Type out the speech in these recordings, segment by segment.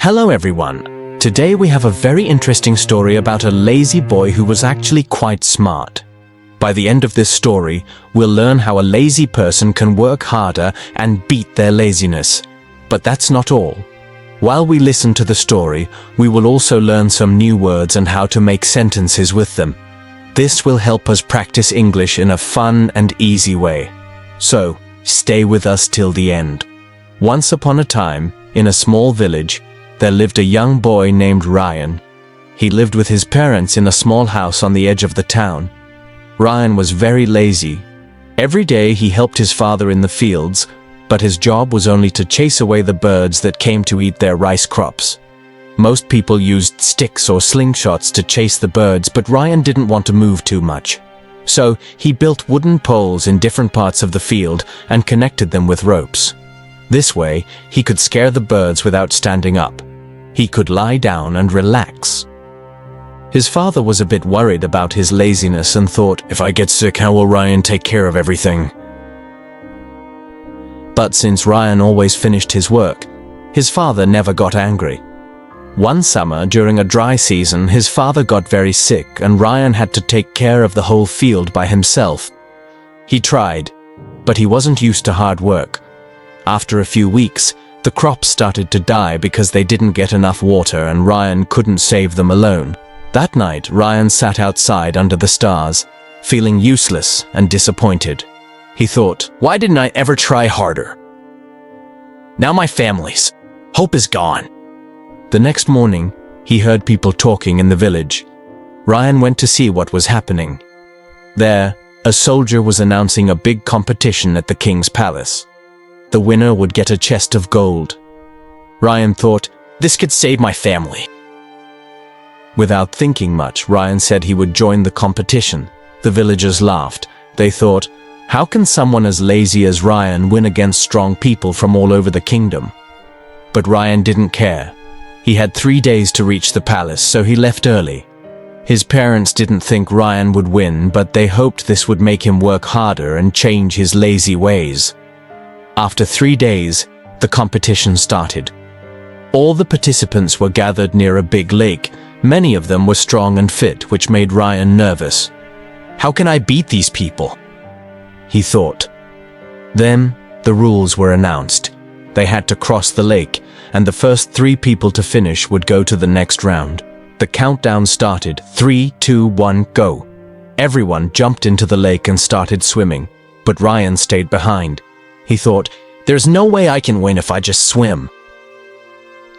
Hello everyone. Today we have a very interesting story about a lazy boy who was actually quite smart. By the end of this story, we'll learn how a lazy person can work harder and beat their laziness. But that's not all. While we listen to the story, we will also learn some new words and how to make sentences with them. This will help us practice English in a fun and easy way. So, stay with us till the end. Once upon a time, in a small village, there lived a young boy named Ryan. He lived with his parents in a small house on the edge of the town. Ryan was very lazy. Every day he helped his father in the fields, but his job was only to chase away the birds that came to eat their rice crops. Most people used sticks or slingshots to chase the birds, but Ryan didn't want to move too much. So he built wooden poles in different parts of the field and connected them with ropes. This way, he could scare the birds without standing up. He could lie down and relax. His father was a bit worried about his laziness and thought, if I get sick, how will Ryan take care of everything? But since Ryan always finished his work, his father never got angry. One summer, during a dry season, his father got very sick and Ryan had to take care of the whole field by himself. He tried, but he wasn't used to hard work. After a few weeks, the crops started to die because they didn't get enough water and Ryan couldn't save them alone. That night, Ryan sat outside under the stars, feeling useless and disappointed. He thought, why didn't I ever try harder? Now my family's hope is gone. The next morning, he heard people talking in the village. Ryan went to see what was happening. There, a soldier was announcing a big competition at the king's palace. The winner would get a chest of gold. Ryan thought, this could save my family. Without thinking much, Ryan said he would join the competition. The villagers laughed. They thought, how can someone as lazy as Ryan win against strong people from all over the kingdom? But Ryan didn't care. He had 3 days to reach the palace, so he left early. His parents didn't think Ryan would win, but they hoped this would make him work harder and change his lazy ways. After 3 days, the competition started. All the participants were gathered near a big lake. Many of them were strong and fit, which made Ryan nervous. How can I beat these people? He thought. Then, the rules were announced. They had to cross the lake, and the first 3 people to finish would go to the next round. The countdown started. 3, 2, 1, go. Everyone jumped into the lake and started swimming, but Ryan stayed behind. He thought, there's no way I can win if I just swim.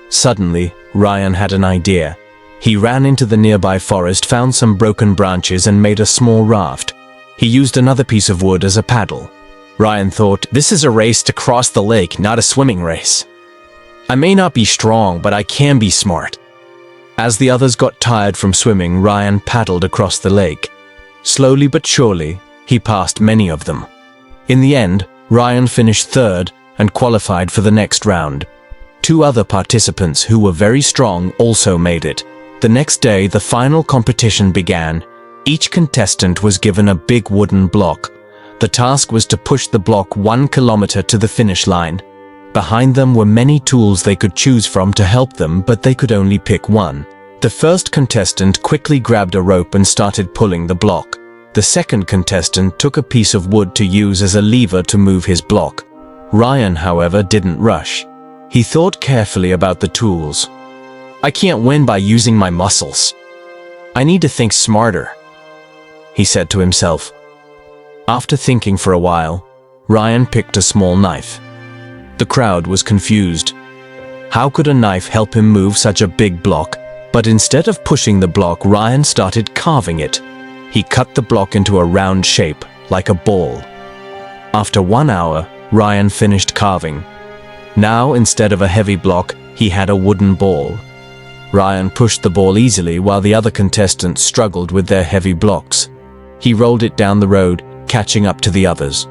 Suddenly, Ryan had an idea. He ran into the nearby forest, found some broken branches and made a small raft. He used another piece of wood as a paddle. Ryan thought, this is a race to cross the lake, not a swimming race. I may not be strong, but I can be smart. As the others got tired from swimming, Ryan paddled across the lake. Slowly but surely, he passed many of them. In the end, Ryan finished third and qualified for the next round. 2 other participants who were very strong also made it. The next day, the final competition began. Each contestant was given a big wooden block. The task was to push the block 1 kilometer to the finish line. Behind them were many tools they could choose from to help them, but they could only pick one. The first contestant quickly grabbed a rope and started pulling the block. The second contestant took a piece of wood to use as a lever to move his block. Ryan, however, didn't rush. He thought carefully about the tools. I can't win by using my muscles. I need to think smarter, he said to himself. After thinking for a while, Ryan picked a small knife. The crowd was confused. How could a knife help him move such a big block? But instead of pushing the block, Ryan started carving it. He cut the block into a round shape, like a ball. After 1 hour, Ryan finished carving. Now, instead of a heavy block, he had a wooden ball. Ryan pushed the ball easily while the other contestants struggled with their heavy blocks. He rolled it down the road, catching up to the others.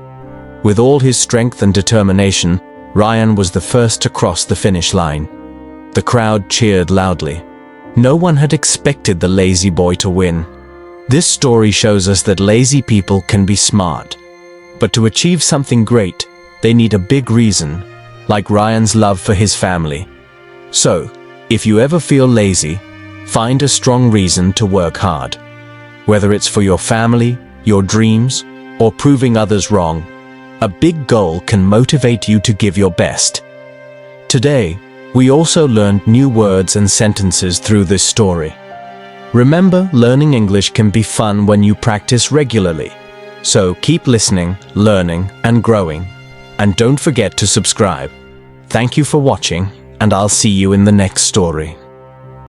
With all his strength and determination, Ryan was the first to cross the finish line. The crowd cheered loudly. No one had expected the lazy boy to win. This story shows us that lazy people can be smart. But to achieve something great, they need a big reason, like Ryan's love for his family. So, If you ever feel lazy, find a strong reason to work hard. Whether it's for your family, your dreams, or proving others wrong, a big goal can motivate you to give your best. Today, we also learned new words and sentences through this story. Remember, learning English can be fun when you practice regularly. So keep listening, learning, and growing. And don't forget to subscribe. Thank you for watching, and I'll see you in the next story.